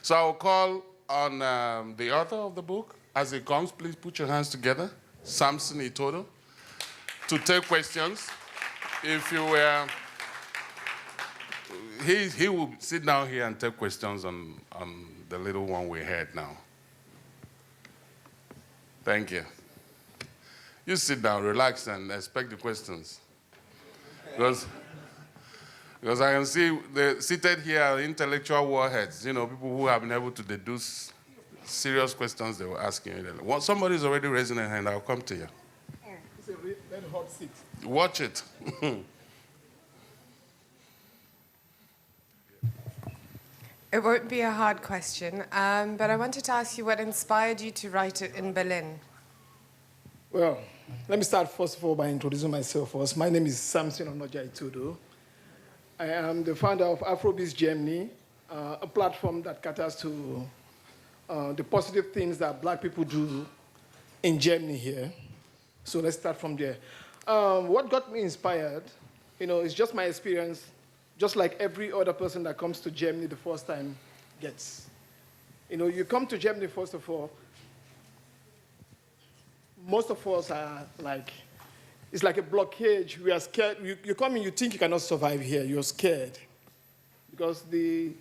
So I'll call on the author of the book. As he comes, please put your hands together. Samson Itodo, to take questions. If you were, he will sit down here and take questions on the little one we had now. Thank you. You sit down, relax, and expect the questions. Because I can see seated here are intellectual warheads, you know, people who have been able to deduce serious questions they were asking. Somebody's already raising a hand, I'll come to you. It's a very hot seat. Watch it. It won't be a hard question, but I wanted to ask you what inspired you to write it in Berlin? Well, let me start first of all by introducing myself first. My name is Samson Onoja Itodo. I am the founder of Afrobeats Germany, a platform that caters to the positive things that black people do in Germany here. So let's start from there. What got me inspired, you know, is just my experience, just like every other person that comes to Germany the first time gets. You know, you come to Germany, first of all, most of us are like, it's like a blockage. We are scared. You come in, you think you cannot survive here. You're scared. Because the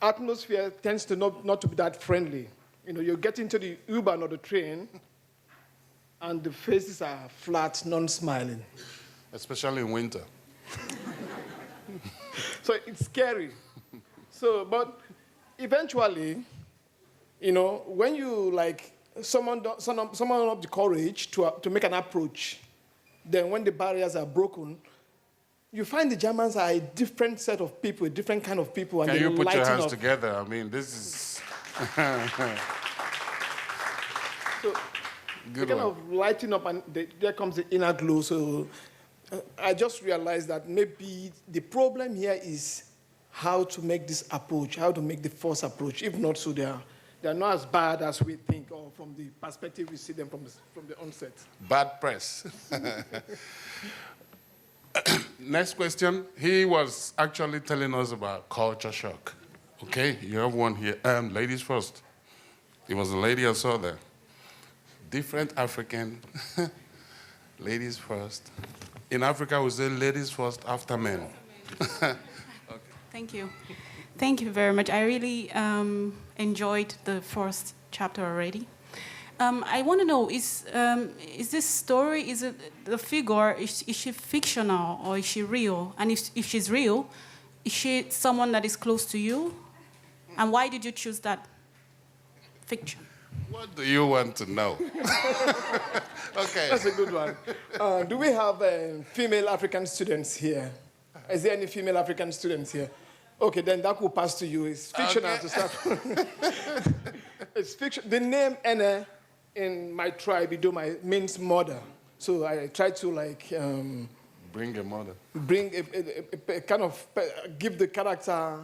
atmosphere tends to not to be that friendly. You know, you get into the Uber or the train, and the faces are flat, non-smiling. Especially in winter. So it's scary. So, but eventually, you know, when you like, someone up the courage to make an approach, then when the barriers are broken, you find the Germans are a different set of people, a different kind of people. And Can you put your hands up. together? I mean, this is... So they kind of lighten up, and there comes the inner glow. So I just realized that maybe the problem here is how to make this approach, how to make the first approach. If not so, they're not as bad as we think, or from the perspective we see them from the onset. Bad press. Next question. He was actually telling us about culture shock. Okay, you have one here. Ladies first. It was a lady I saw there. Different African. Ladies first. In Africa, we say ladies first after men. Okay. Thank you. Thank you very much. I really enjoyed the first chapter already. I want to know, is this story, is it the figure, is she fictional or is she real? And if she's real, is she someone that is close to you? And why did you choose that fiction? What do you want to know? Okay. That's a good one. Do we have female African students here? Is there any female African students here? Okay, then that will pass to you. It's fictional Okay. to start. It's fiction. The name Ene in my tribe, Idoma, means mother. So I try to like Bring a mother. bring a kind of give the character.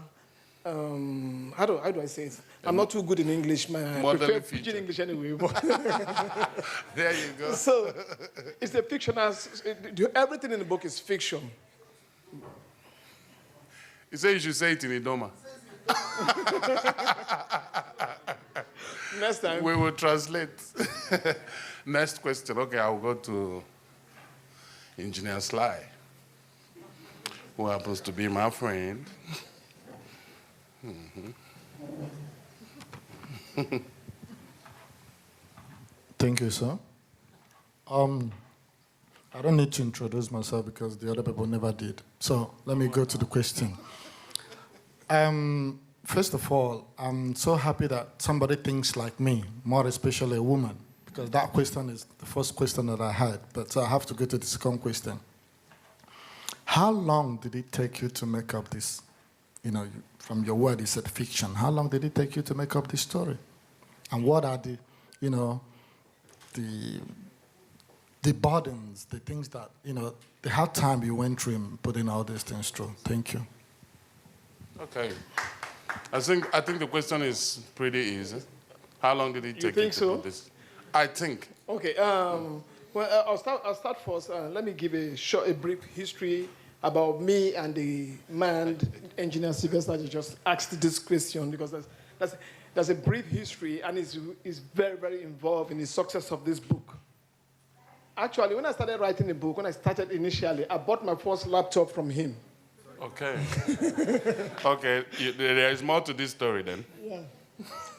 How do I say it? I'm not too good in English, man. I prefer pidgin English anyway. There you go. So it's a fictional. Everything in the book is fiction. You say you should say it in Idoma. Next time. We will translate. Next question. Okay, I'll go to Engineer Sly, who happens to be my friend. Thank you, sir. I don't need to introduce myself because the other people never did. So let me go to the question. First of all, I'm so happy that somebody thinks like me, more especially a woman, because that question is the first question that I had. But I have to go to the second question. How long did it take you to make up this? You know, from your word, you said fiction. How long did it take you to make up this story? And what are the, you know, the burdens, the things that, you know, the hard time you went through in putting all these things through? Thank you. Okay. I think the question is pretty easy. How long did it take you to do this? I think. Okay. Well, I'll start first. Let me give a brief history about me and the man, Engineer Sylvester, just asked this question, because That's a brief history, and he's very, very involved in the success of this book. Actually, when I started writing the book, when I started initially, I bought my first laptop from him. Okay. Okay, there is more to this story then. Yeah.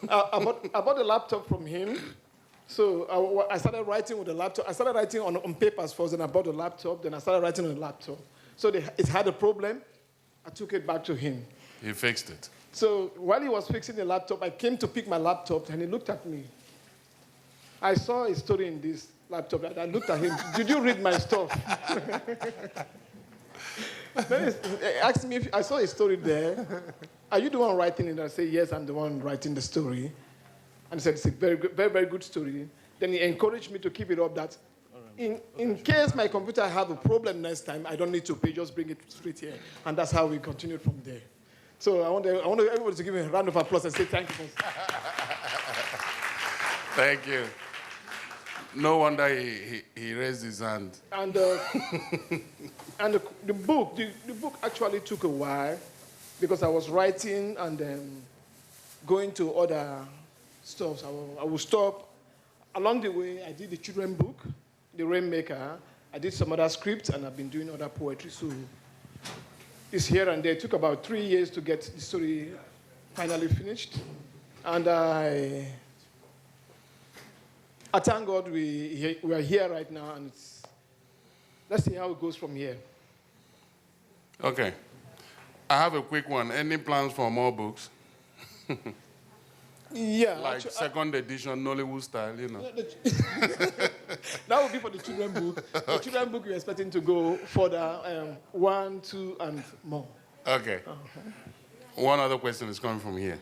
I bought a laptop from him. So I started writing with the laptop. I started writing on papers first, then I bought a laptop, then I started writing on the laptop. So it had a problem. I took it back to him. He fixed it. So while he was fixing the laptop, I came to pick my laptop, and he looked at me. I saw a story in this laptop, and I looked at him. Did you read my stuff? Then he asked me if I saw a story there. Are you the one writing it? I said, yes, I'm the one writing the story. And he said, it's a very, very, very good story. Then he encouraged me to keep it up, that in case my computer have a problem next time, I don't need to pay, just bring it straight here. And that's how we continued from there. So I want everybody to give me a round of applause and say thank you. Thank you. No wonder he raised his hand. And the book actually took a while, because I was writing and then going to other stuff. I will stop. Along the way, I did the children book, The Rainmaker. I did some other scripts, and I've been doing other poetry. So it's here and there. It took about 3 years to get the story finally finished. And I thank God we are here right now, and let's see how it goes from here. Okay. I have a quick one. Any plans for more books? Yeah. Like second edition, Nollywood style, you know. That would be for the children book. The children book, we're expecting to go further, 1, 2, and more. Okay. One other question is coming from here.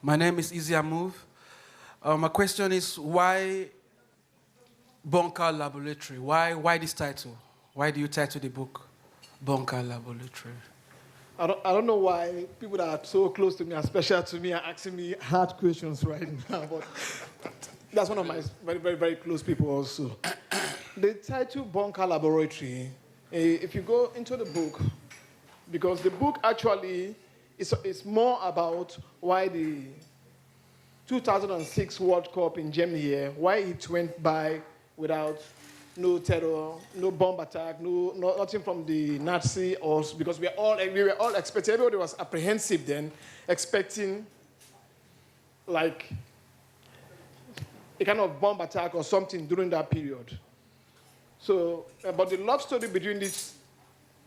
My name is Easy Move. My question is, why Bunker Laboratory? Why this title? Why do you title the book Bunker Laboratory? I don't know why people that are so close to me, are special to me, are asking me hard questions right now, but that's one of my very, very, very close people also. The title Bunker Laboratory, if you go into the book, because the book actually is more about why the 2006 World Cup in Germany here, why it went by without no terror, no bomb attack, nothing from the Nazi, because we were all expecting, everybody was apprehensive then, expecting like a kind of bomb attack or something during that period. So, but the love story between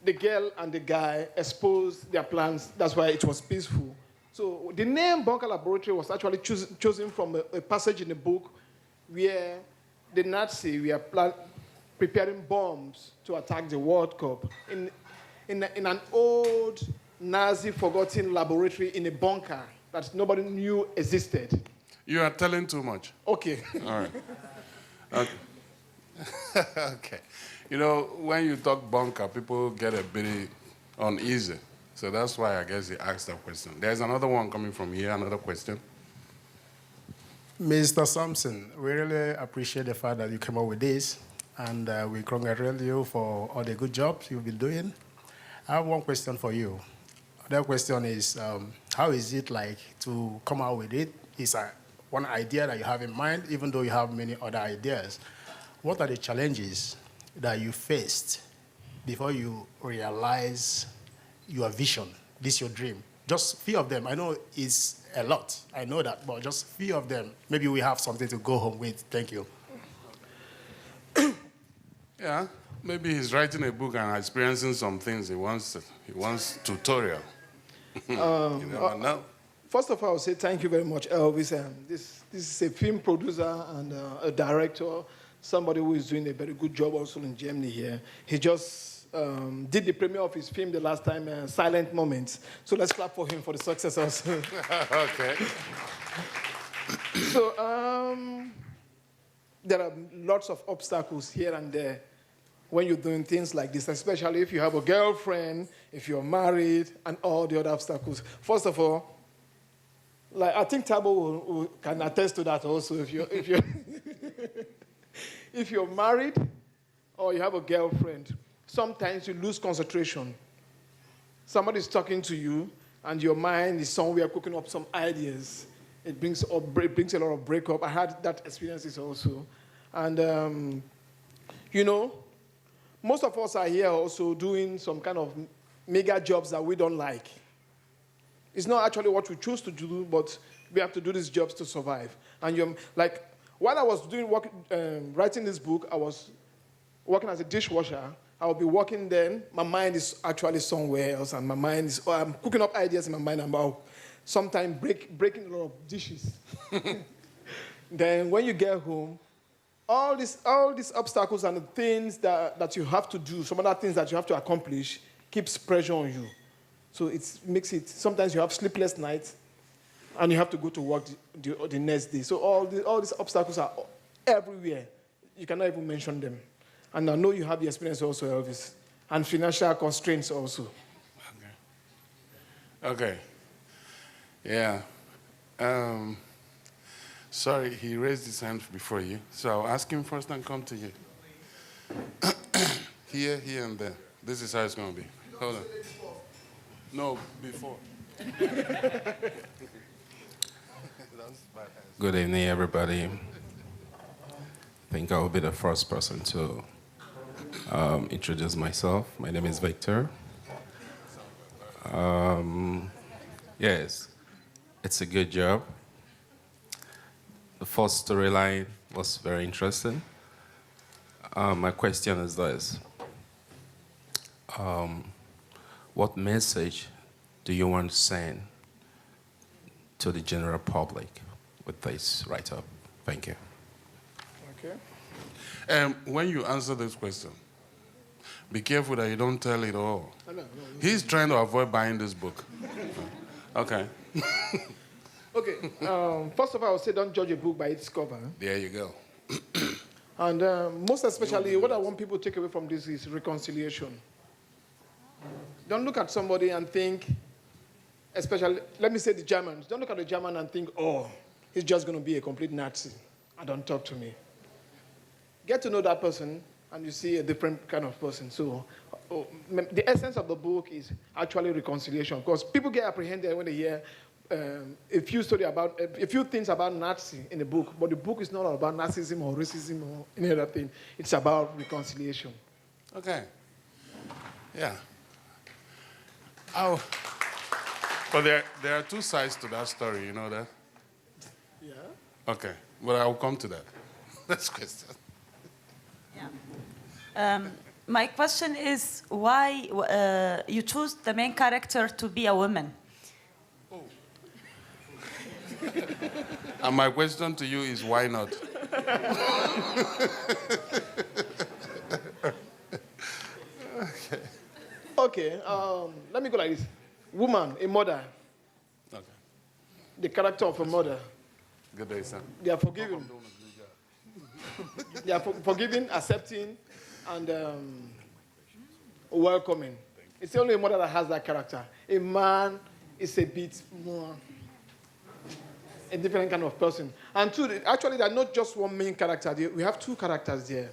the girl and the guy exposed their plans. That's why it was peaceful. So the name Bunker Laboratory was actually chosen from a passage in the book where the Nazi were preparing bombs to attack the World Cup in an old Nazi forgotten laboratory in a bunker that nobody knew existed. You are telling too much. Okay. All right. Okay. Okay. You know, when you talk bunker, people get a bit uneasy. So that's why I guess he asked that question. There's another one coming from here, another question. Mr. Samson, we really appreciate the fact that you came up with this, and we congratulate you for all the good jobs you've been doing. I have one question for you. The question is, how is it like to come out with it? It's one idea that you have in mind, even though you have many other ideas. What are the challenges that you faced before you realize your vision, this your dream? Just few of them. I know it's a lot. I know that, but just few of them. Maybe we have something to go home with. Thank you. Yeah, maybe he's writing a book and experiencing some things. He wants tutorial. You never know. First of all, I'll say thank you very much, Elvis. This is a film producer and a director, somebody who is doing a very good job also in Germany here. He just did the premiere of his film the last time, Silent Moments. So let's clap for him for the success also. Okay. So there are lots of obstacles here and there when you're doing things like this, especially if you have a girlfriend, if you're married, and all the other obstacles. First of all, like I think Tabo can attest to that also. If you're if you're married or you have a girlfriend, sometimes you lose concentration. Somebody's talking to you, and your mind is somewhere cooking up some ideas. It brings a lot of breakup. I had that experiences also. And, you know, most of us are here also doing some kind of mega jobs that we don't like. It's not actually what we choose to do, but we have to do these jobs to survive. And you're, like, while I was writing this book, I was working as a dishwasher. I will be working then. My mind is actually somewhere else, and my mind is, I'm cooking up ideas in my mind about sometimes breaking a lot of dishes. Then when you get home, all these obstacles and the things that you have to do, some other things that you have to accomplish, keeps pressure on you. So it makes it, sometimes you have sleepless nights, and you have to go to work the next day. So all these obstacles are everywhere. You cannot even mention them. And I know you have the experience also, Elvis. And financial constraints also. Okay. Yeah. Sorry, he raised his hand before you. So I'll ask him first and come to you. Here, and there. This is how it's going to be. Hold on. No, before. Good evening, everybody. I think I will be the first person to introduce myself. My name is Victor. Yes, it's a good job. The first storyline was very interesting. My question is this. What message do you want to send to the general public with this write-up? Thank you. Okay. When you answer this question, be careful that you don't tell it all. He's trying to avoid buying this book. Okay. Okay. First of all, I would say don't judge a book by its cover. There you go. And most especially, what I want people to take away from this is reconciliation. Don't look at somebody and think, especially, let me say the Germans, don't look at the German and think, oh, he's just going to be a complete Nazi and don't talk to me. Get to know that person, and you see a different kind of person. So the essence of the book is actually reconciliation, because people get apprehended when they hear a few things about Nazi in the book, but the book is not all about Nazism or racism or any other thing. It's about reconciliation. Okay. Yeah. Oh. But there are two sides to that story, you know that? Yeah. Okay. But I'll come to that. Next question. Yeah. My question is why you choose the main character to be a woman? Oh. And my question to you is why not? Okay. Let me go like this. Woman, a mother. Okay. The character of a mother. Good day, son. They are forgiving. They are forgiving, accepting, and welcoming. It's only a mother that has that character. A man is a bit more a different kind of person. And two, actually, there are not just one main character. We have two characters there.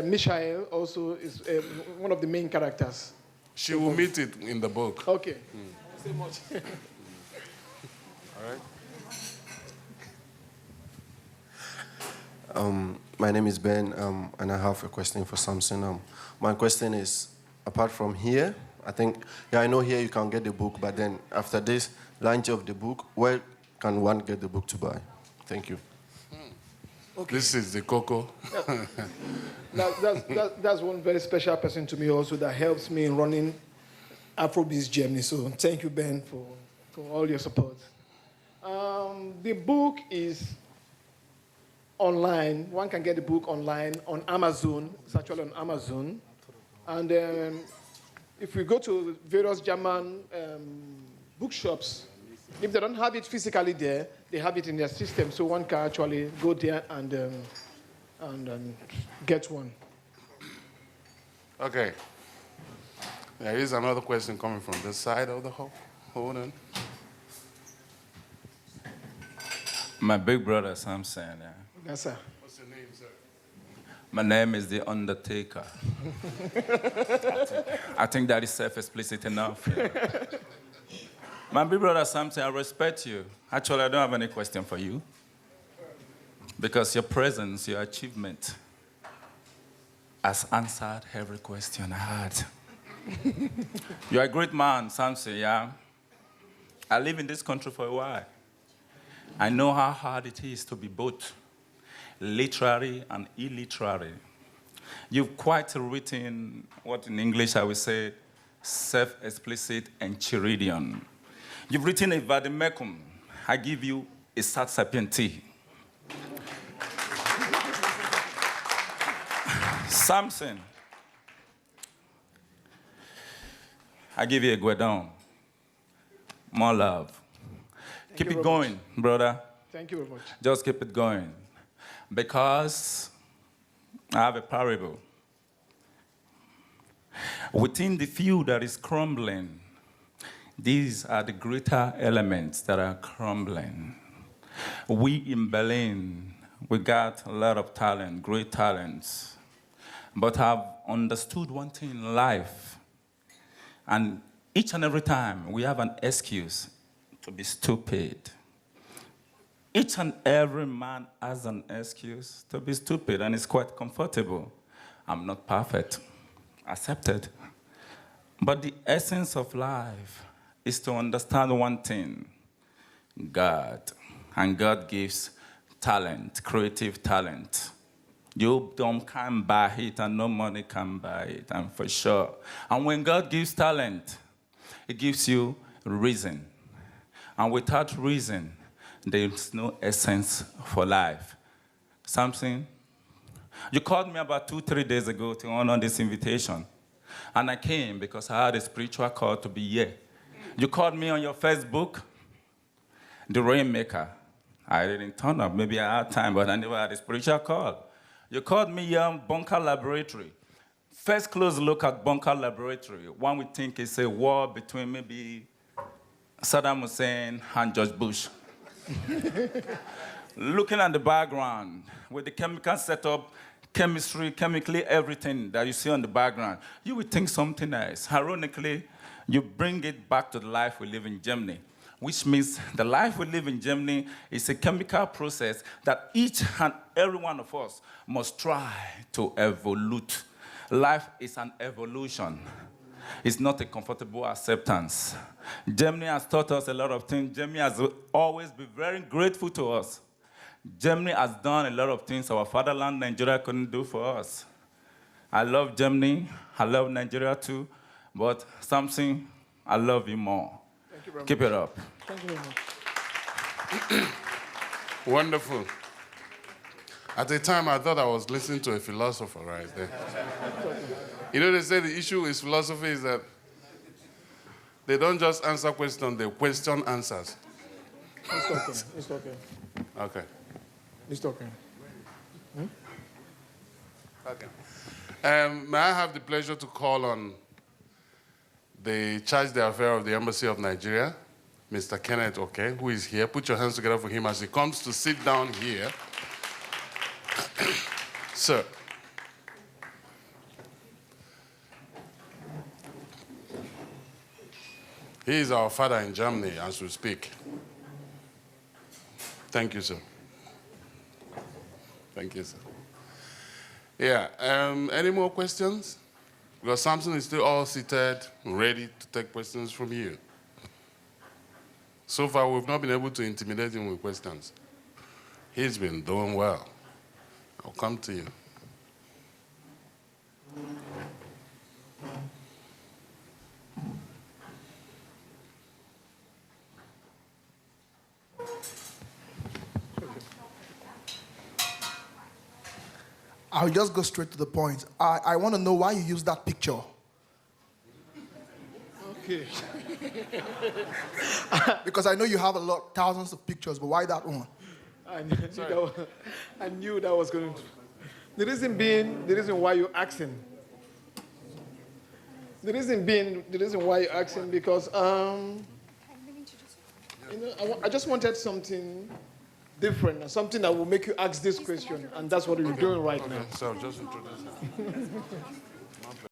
Michael also is one of the main characters. She will meet it in the book. Okay. So much. All right. My name is Ben, and I have a question for Samson. My question is, apart from here, I know here you can get the book, but then after this launch of the book, where can one get the book to Thank you. Okay. This is the Coco. That's one very special person to me also that helps me in running Afrobeats Germany. So thank you, Ben, for all your support. The book is online. One can get the book online on Amazon. It's actually on Amazon. And if we go to various German bookshops, if they don't have it physically there, they have it in their system, so one can actually go there and get one. Okay. There is another question coming from this side of the hall. Hold on. My big brother, Samson. Yes, sir. What's your name, sir? My name is The Undertaker. I think that is self-explicit enough. Yeah. My big brother Samson, I respect you. Actually, I don't have any question for you. Because your presence, your achievement has answered every question I had. You're a great man, Samson, yeah? I live in this country for a while. I know how hard it is to be both literary and illiterary. You've quite written what in English I would say self-explicit enchiridion. You've written a vademecum. I give you a sat sapienti. Samson, I give you a guerdon. More love. Keep it going, brother. Thank you very much. Just keep it going. Because I have a parable. Within the few that is crumbling, these are the greater elements that are crumbling. We in Berlin, we got a lot of talent, great talents. But I've understood one thing in life. And each and every time we have an excuse to be stupid. Each and every man has an excuse to be stupid, and it's quite comfortable. I'm not perfect, accepted. But the essence of life is to understand one thing, God. And God gives talent, creative talent. You can't buy it, and no money can buy it, and for sure. And when God gives talent, He gives you reason. And without reason, there's no essence for life. Samson, you called me about 2-3 days ago to honor this invitation. And I came because I had a spiritual call to be here. You called me on your Facebook, the Rainmaker. I didn't turn up. Maybe I had time, but I never had a spiritual call. You called me Bunker Laboratory. First close look at Bunker Laboratory. One would think it's a war between maybe Saddam Hussein and George Bush. Looking at the background, with the chemical setup, chemistry, chemically, everything that you see on the background, you would think something else. Ironically, you bring it back to the life we live in Germany, which means the life we live in Germany is a chemical process that each and every one of us must try to evolve. Life is an evolution. It's not a comfortable acceptance. Germany has taught us a lot of things. Germany has always been very grateful to us. Germany has done a lot of things our fatherland, Nigeria, couldn't do for us. I love Germany. I love Nigeria too. But Samson, I love you more. Thank you very much. Keep it up. Thank you very much. Wonderful. At the time, I thought I was listening to a philosopher right there. You know, they say the issue with philosophy is that they don't just answer questions, they question answers. It's okay. It's okay. Okay. It's okay. Okay. May I have the pleasure to call on the charge d'affaires of the Embassy of Nigeria, Mr. Kenneth Oke, who is here. Put your hands together for him as he comes to sit down here. Sir. He is our father in Germany as we speak. Thank you, sir. Thank you, sir. Yeah, any more questions? Because Samson is still all seated, ready to take questions from you. So far, we've not been able to intimidate him with questions. He's been doing well. I'll come to you. I'll just go straight to the point. I want to know why you use that picture. Okay. Because I know you have thousands of pictures, but why that one? I knew that was going to. The reason why you're asking. The reason why you're asking because I just wanted something different, something that will make you ask this question, and that's what we're doing right now. So just introduce it.